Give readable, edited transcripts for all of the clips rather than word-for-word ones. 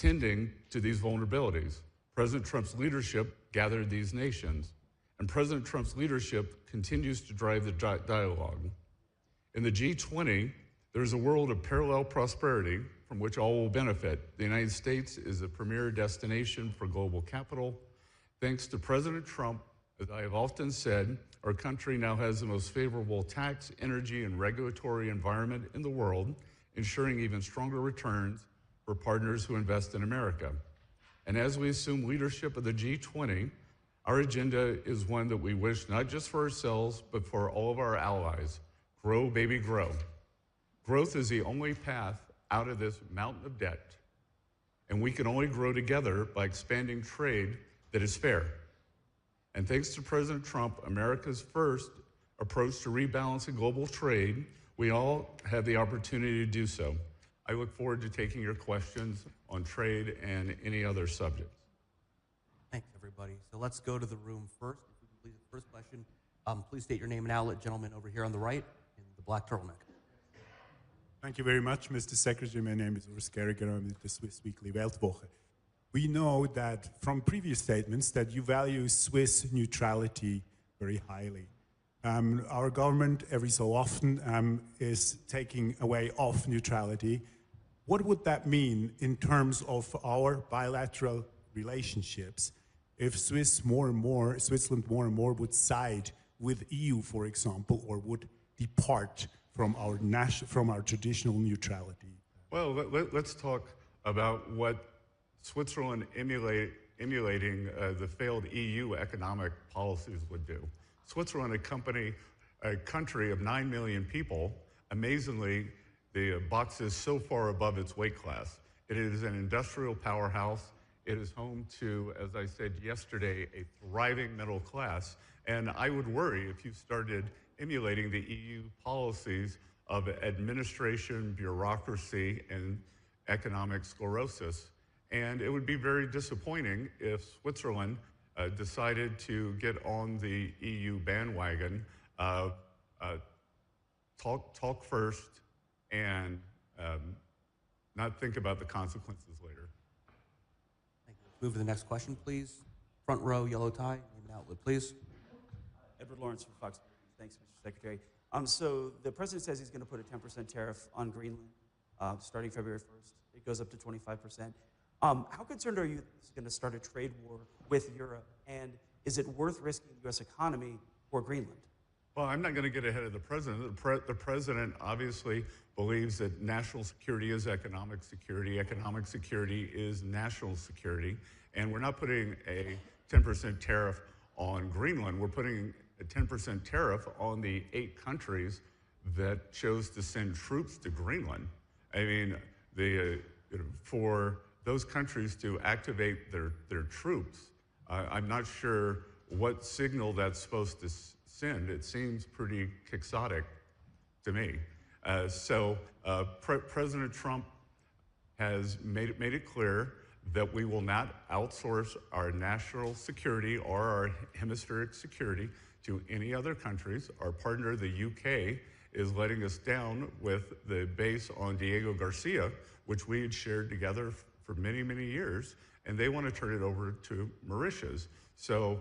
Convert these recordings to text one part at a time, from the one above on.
tending to these vulnerabilities. President Trump's leadership gathered these nations, and President Trump's leadership continues to drive the dialogue. In the G20, there's a world of parallel prosperity from which all will benefit. The United States is a premier destination for global capital. Thanks to President Trump, as I have often said, our country now has the most favorable tax, energy, and regulatory environment in the world, ensuring even stronger returns for partners who invest in America. And as we assume leadership of the G20, our agenda is one that we wish not just for ourselves, but for all of our allies. Grow, baby, grow. Growth is the only path out of this mountain of debt. And we can only grow together by expanding trade that is fair. And thanks to President Trump, America's first approach to rebalancing global trade, we all have the opportunity to do so. I look forward to taking your questions on trade and any other subjects. Thanks, everybody. So let's go to the room first. If we can please, the first question, please state your name and outlet. Gentleman over here on the right in the black turtleneck. Thank you very much, Mr. Secretary. My name is Urs Gerriger. I'm with the Swiss Weekly Weltwoche. We know that from previous statements that you value Swiss neutrality very highly. Our government every so often is taking away off neutrality. What would that mean in terms of our bilateral relationships if Switzerland more and more would side with EU, for example, or would depart from our traditional neutrality? Well, let's talk about what Switzerland emulating the failed EU economic policies would do. Switzerland, a country of 9 million people, amazingly, the box is so far above its weight class. It is an industrial powerhouse. It is home to, as I said yesterday, a thriving middle class. And I would worry if you started emulating the EU policies of administration, bureaucracy, and economic sclerosis. And it would be very disappointing if Switzerland decided to get on the EU bandwagon, talk first, and not think about the consequences later. Thank you. Move to the next question, please. Front row, yellow tie, name and outlet, please. Edward Lawrence from Fox News. Thanks, Mr. Secretary. So the president says he's going to put a 10% tariff on Greenland starting February 1st. It goes up to 25%. How concerned are you that this is going to start a trade war with Europe? And is it worth risking the U.S. economy for Greenland? Well, I'm not going to get ahead of the president. The president obviously believes that national security is economic security is national security, and we're not putting a 10% tariff on Greenland. We're putting a 10% tariff on the 8 countries that chose to send troops to Greenland. I mean, for those countries to activate their troops, I'm not sure what signal that's supposed to send. It seems pretty quixotic to me. President Trump has made it clear that we will not outsource our national security or our hemispheric security to any other countries. Our partner, the UK, is letting us down with the base on Diego Garcia, which we had shared together for many, many years, and they want to turn it over to Mauritius. So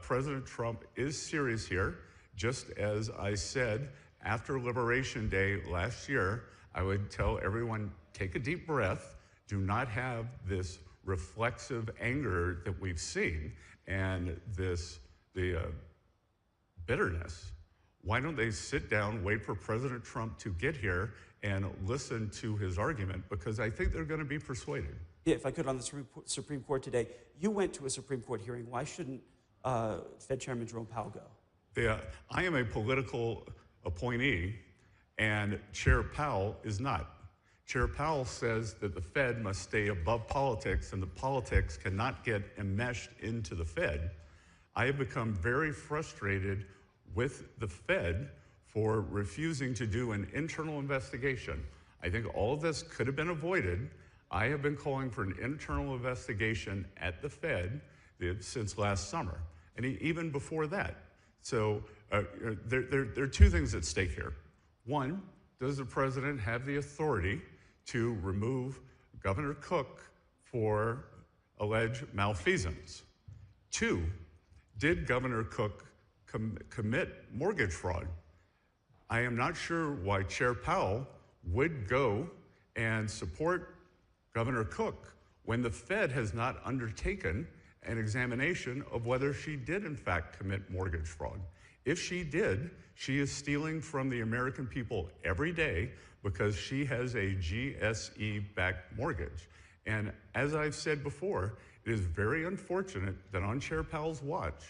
President Trump is serious here. Just as I said after Liberation Day last year, I would tell everyone, take a deep breath. Do not have this reflexive anger that we've seen and the bitterness. Why don't they sit down, wait for President Trump to get here and listen to his argument, because I think they're going to be persuaded. Yeah, if I could, on the Supreme Court today, you went to a Supreme Court hearing. Why shouldn't Fed Chairman Jerome Powell go? Yeah, I am a political appointee, and Chair Powell is not. Chair Powell says that the Fed must stay above politics, and the politics cannot get enmeshed into the Fed. I have become very frustrated with the Fed for refusing to do an internal investigation. I think all of this could have been avoided. I have been calling for an internal investigation at the Fed since last summer, and even before that. So there are 2 things at stake here. One, does the president have the authority to remove Governor Cook for alleged malfeasance? 2, did Governor Cook commit mortgage fraud? I am not sure why Chair Powell would go and support Governor Cook when the Fed has not undertaken an examination of whether she did in fact commit mortgage fraud. If she did, she is stealing from the American people every day because she has a GSE-backed mortgage. And as I've said before, it is very unfortunate that on Chair Powell's watch,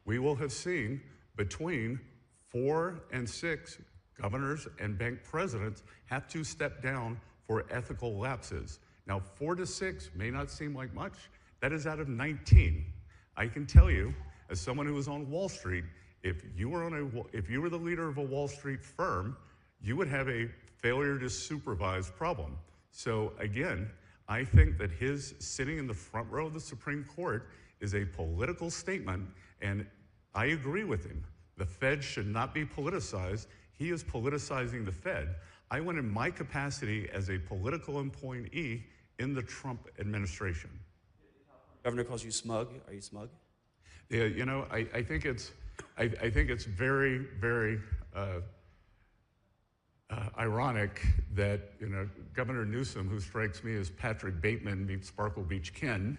we will have seen between 4 and 6 governors and bank presidents have to step down for ethical lapses. Now, 4 to 6 may not seem like much. That is out of 19. I can tell you, as someone who was on Wall Street, if you were the leader of a Wall Street firm, you would have a failure to supervise problem. So again, I think that his sitting in the front row of the Supreme Court is a political statement, and I agree with him. The Fed should not be politicized. He is politicizing the Fed. I went in my capacity as a political employee in the Trump administration. Governor calls you smug. Are you smug? Yeah, you know, I think it's very, very ironic that, you know, Governor Newsom, who strikes me as Patrick Bateman meets Sparkle Beach Ken,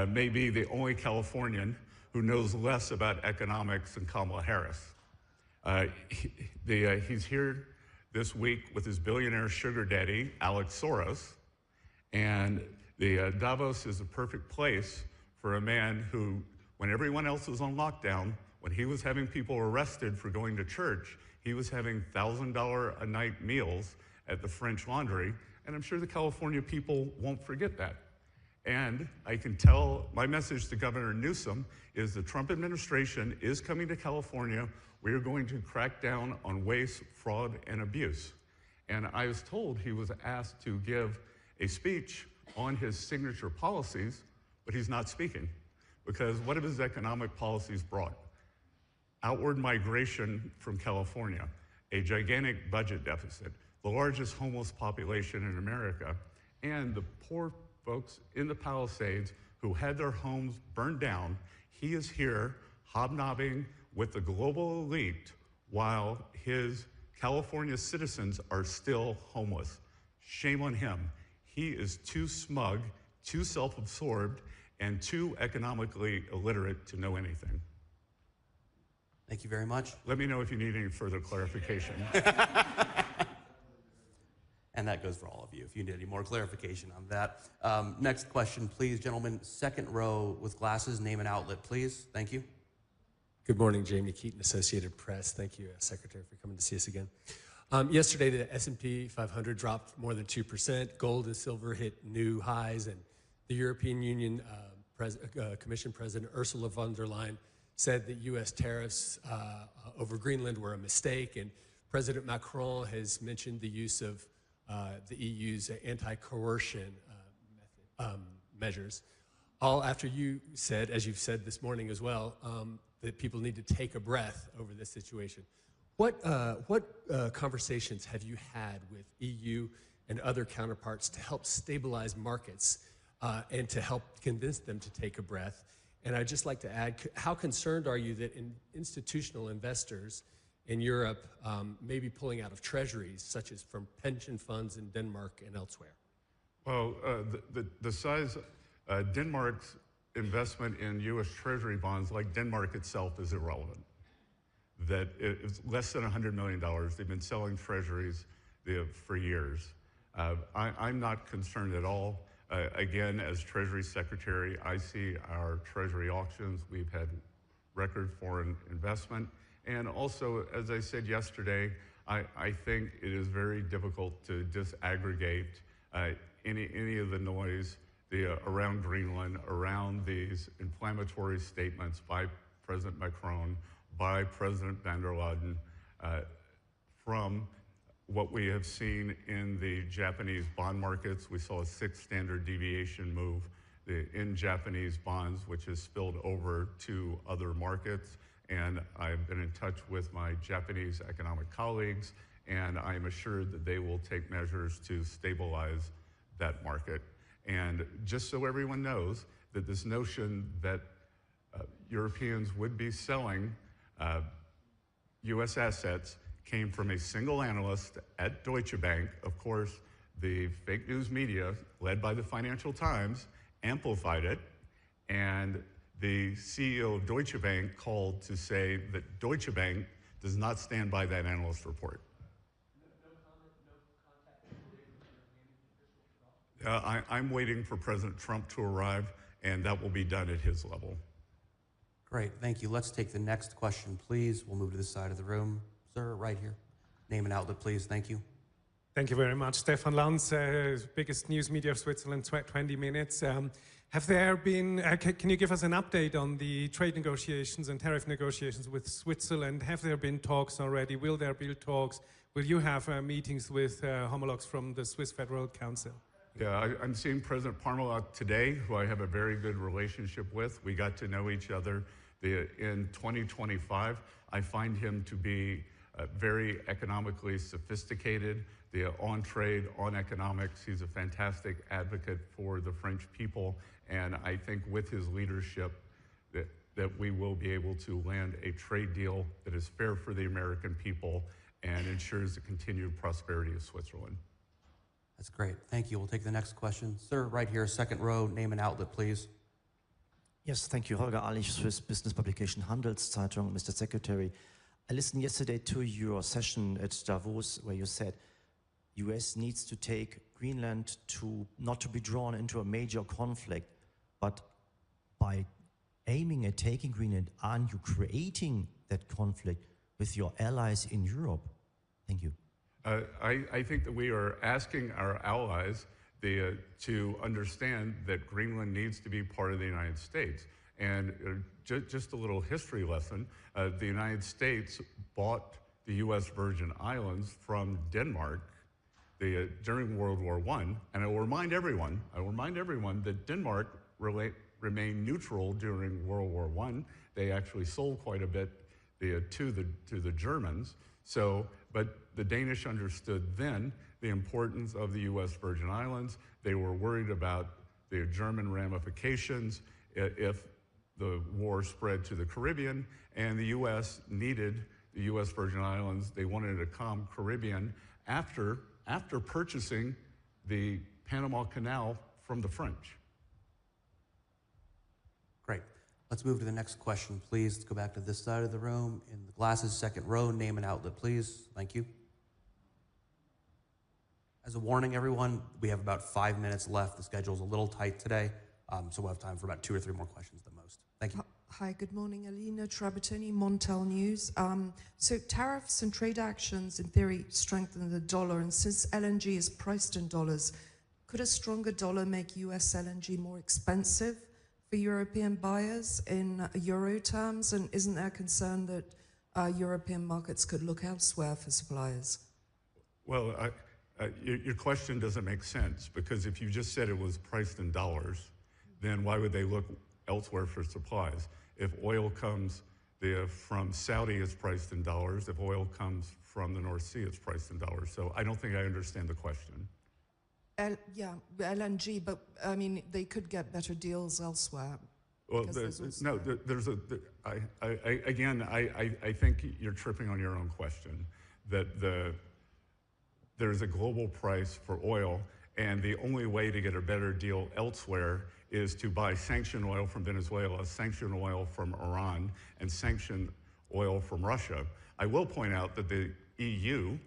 may be the only Californian who knows less about economics than Kamala Harris. He's here this week with his billionaire sugar daddy, Alex Soros, and Davos is a perfect place for a man who, when everyone else was on lockdown, when he was having people arrested for going to church, he was having $1,000 a night meals at the French Laundry, and I'm sure the California people won't forget that. And I can tell my message to Governor Newsom is the Trump administration is coming to California. We are going to crack down on waste, fraud, and abuse. And I was told he was asked to give a speech on his signature policies, but he's not speaking. Because what have his economic policies brought? Outward migration from California, a gigantic budget deficit, the largest homeless population in America, and the poor folks in the Palisades who had their homes burned down. He is here hobnobbing with the global elite while his California citizens are still homeless. Shame on him. He is too smug, too self-absorbed, and too economically illiterate to know anything. Thank you very much. Let me know if you need any further clarification. And that goes for all of you, if you need any more clarification on that. Next question, please, gentlemen. Second row with glasses, name and outlet, please. Thank you. Good morning, Jamie Keaton, Associated Press. Thank you, Secretary, for coming to see us again. Yesterday, the S&P 500 dropped more than 2%. Gold and silver hit new highs, and the European Union Commission President Ursula von der Leyen said that U.S. tariffs over Greenland were a mistake, and President Macron has mentioned the use of the EU's anti-coercion measures. All after you said, as you've said this morning as well, that people need to take a breath over this situation. What conversations have you had with EU and other counterparts to help stabilize markets and to help convince them to take a breath? And I'd just like to add, how concerned are you that institutional investors in Europe may be pulling out of treasuries, such as from pension funds in Denmark and elsewhere? Well, the size, Denmark's investment in U.S. Treasury bonds, like Denmark itself, is irrelevant. That it's less than $100 million. They've been selling treasuries for years. I'm not concerned at all. Again, as Treasury Secretary, I see our Treasury auctions. We've had record foreign investment. And also, as I said yesterday, I think it is very difficult to disaggregate any of the noise around Greenland, around these inflammatory statements by President Macron, by President van der Leyen, from what we have seen in the Japanese bond markets. We saw a 6 standard deviation move in Japanese bonds, which has spilled over to other markets. And I've been in touch with my Japanese economic colleagues, and I am assured that they will take measures to stabilize that market. And just so everyone knows that this notion that Europeans would be selling U.S. assets came from a single analyst at Deutsche Bank. Of course, the fake news media, led by the Financial Times, amplified it, and the CEO of Deutsche Bank called to say that Deutsche Bank does not stand by that analyst report. I'm waiting for President Trump to arrive, and that will be done at his level. Great, thank you. Let's take the next question, please. We'll move to this side of the room. Sir, right here. Name and outlet, please. Thank you. Thank you very much. Stefan Lanz, biggest news media of Switzerland, 20 minutes. Have there been, can you give us an update on the trade negotiations and tariff negotiations with Switzerland? Have there been talks already? Will there be talks? Will you have meetings with homologues from the Swiss Federal Council? Yeah, I'm seeing President Parmalat today, who I have a very good relationship with. We got to know each other in 2025. I find him to be very economically sophisticated, on trade, on economics. He's a fantastic advocate for the French people, and I think with his leadership that we will be able to land a trade deal that is fair for the American people and ensures the continued prosperity of Switzerland. That's great. Thank you. We'll take the next question. Sir, right here, second row. Name and outlet, please. Yes, thank you. Holger Ahlich, Swiss business publication Handelszeitung. Mr. Secretary, I listened yesterday to your session at Davos where you said US needs to take Greenland not to be drawn into a major conflict, but by aiming at taking Greenland, aren't you creating that conflict with your allies in Europe? Thank you. I think that we are asking our allies to understand that Greenland needs to be part of the United States. And just a little history lesson, the United States bought the U.S. Virgin Islands from Denmark during World War I. And I will remind everyone that Denmark remained neutral during World War I. They actually sold quite a bit to the Germans. But the Danish understood then the importance of the U.S. Virgin Islands. They were worried about the German ramifications if the war spread to the Caribbean, and the U.S. needed the U.S. Virgin Islands. They wanted a calm Caribbean after purchasing the Panama Canal from the French. Great. Let's move to the next question, please. Let's go back to this side of the room. In the glasses, second row, name and outlet, please. Thank you. As a warning, everyone, we have about 5 minutes left. The schedule's a little tight today, so we'll have time for about 2 or 3 more questions at the most. Thank you. Hi, good morning. Alina Trabatoni, Montel News. So tariffs and trade actions, in theory, strengthen the dollar, and since LNG is priced in dollars, could a stronger dollar make US LNG more expensive for European buyers in euro terms? And isn't there concern that European markets could look elsewhere for suppliers? Well, your question doesn't make sense, because if you just said it was priced in dollars, then why would they look elsewhere for supplies? If oil comes from Saudi, it's priced in dollars. If oil comes from the North Sea, it's priced in dollars. So I don't think I understand the question. Yeah, LNG, but I mean, they could get better deals elsewhere. Well, I think you're tripping on your own question. That there's a global price for oil, and the only way to get a better deal elsewhere is to buy sanctioned oil from Venezuela, sanctioned oil from Iran, and sanctioned oil from Russia. I will point out that the EU,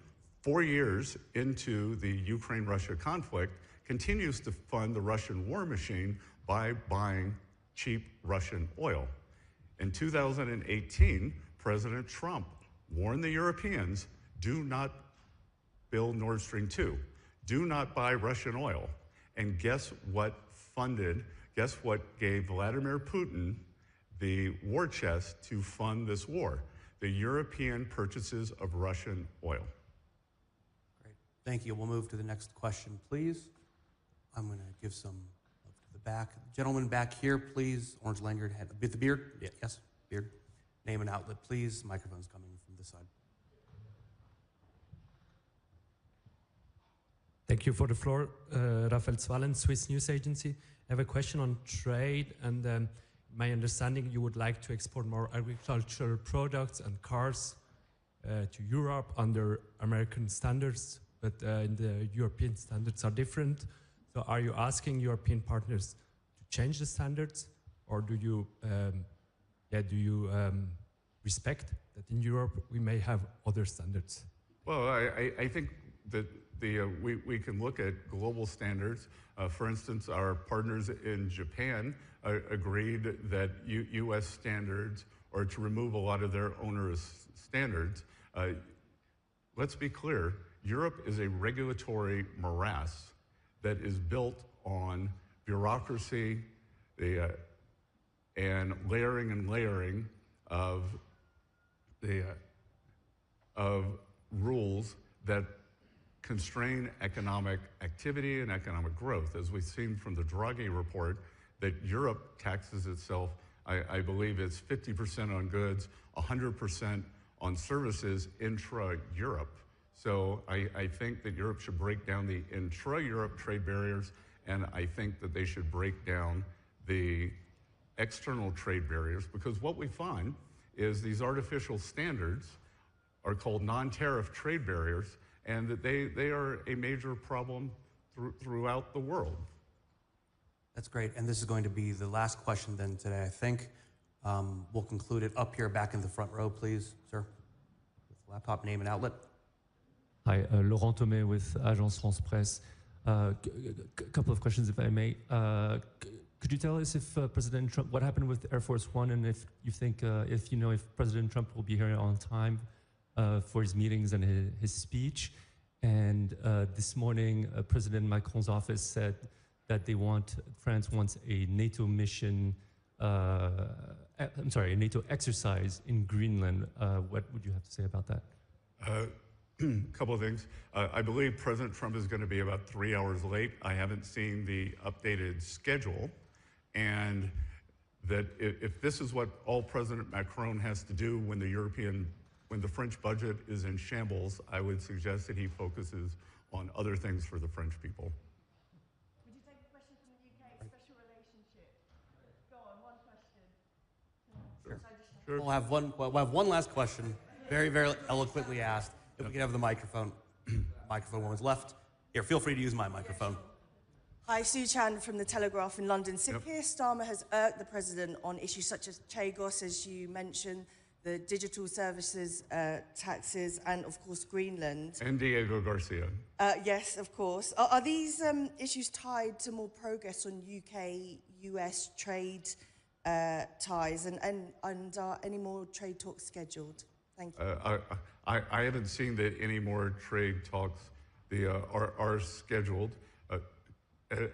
4 years into the Ukraine-Russia conflict, continues to fund the Russian war machine by buying cheap Russian oil. In 2018, President Trump warned the Europeans, do not build Nord Stream 2. Do not buy Russian oil. And guess what gave Vladimir Putin the war chest to fund this war? The European purchases of Russian oil. Great. Thank you. We'll move to the next question, please. I'm going to give some love to the back. Gentleman back here, please. Orange lanyard, head. The beard? Yeah, yes, beard. Name and outlet, please. Microphone's coming from this side. Thank you for the floor. Raphael Zwallen, Swiss News Agency. I have a question on trade, and my understanding you would like to export more agricultural products and cars to Europe under American standards, but in the European standards are different. So are you asking European partners to change the standards, or do you respect that in Europe we may have other standards? Well, I think that we can look at global standards. For instance, our partners in Japan agreed that U.S. standards are to remove a lot of their onerous standards. Let's be clear, Europe is a regulatory morass that is built on bureaucracy and layering of rules that constrain economic activity and economic growth. As we've seen from the Draghi report, that Europe taxes itself, I believe it's 50% on goods, 100% on services intra-Europe. So I think that Europe should break down the intra-Europe trade barriers, and I think that they should break down the external trade barriers, because what we find is these artificial standards are called non-tariff trade barriers, and that they are a major problem throughout the world. That's great. And this is going to be the last question then today, I think. We'll conclude it up here back in the front row, please, sir. With laptop, name, and outlet. Hi, Laurent Thomé with Agence France Presse. Couple of questions, if I may. Could you tell us if President Trump, what happened with Air Force One, and if you think, if President Trump will be here on time for his meetings and his speech? And this morning, President Macron's office said that France wants a NATO mission, a NATO exercise in Greenland. What would you have to say about that? Couple of things. I believe President Trump is going to be about 3 hours late. I haven't seen the updated schedule. And that if this is what all President Macron has to do when the French budget is in shambles, I would suggest that he focuses on other things for the French people. Would you take a question from the UK, special relationship? Go on, one question. Sure. We'll have one last question, very, very eloquently asked. If we could have the microphone woman's left. Here, feel free to use my microphone. Hi, Sue Chan from The Telegraph in London. Sir Keir Starmer has irked the president on issues such as Chagos, as you mentioned, the digital services taxes, and of course Greenland. And Diego Garcia. Yes, of course. Are these issues tied to more progress on UK-US trade ties, and are any more trade talks scheduled? Thank you. I haven't seen that any more trade talks are scheduled.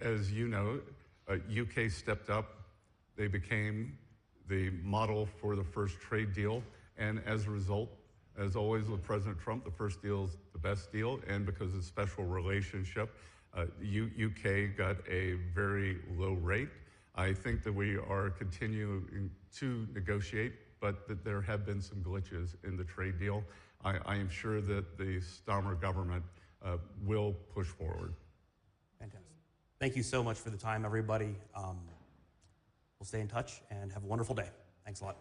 As you know, UK stepped up. They became the model for the first trade deal. And as a result, as always with President Trump, the first deal is the best deal. And because of special relationship, UK got a very low rate. I think that we are continuing to negotiate, but that there have been some glitches in the trade deal. I am sure that the Starmer government will push forward. Fantastic. Thank you so much for the time, everybody. We'll stay in touch and have a wonderful day. Thanks a lot.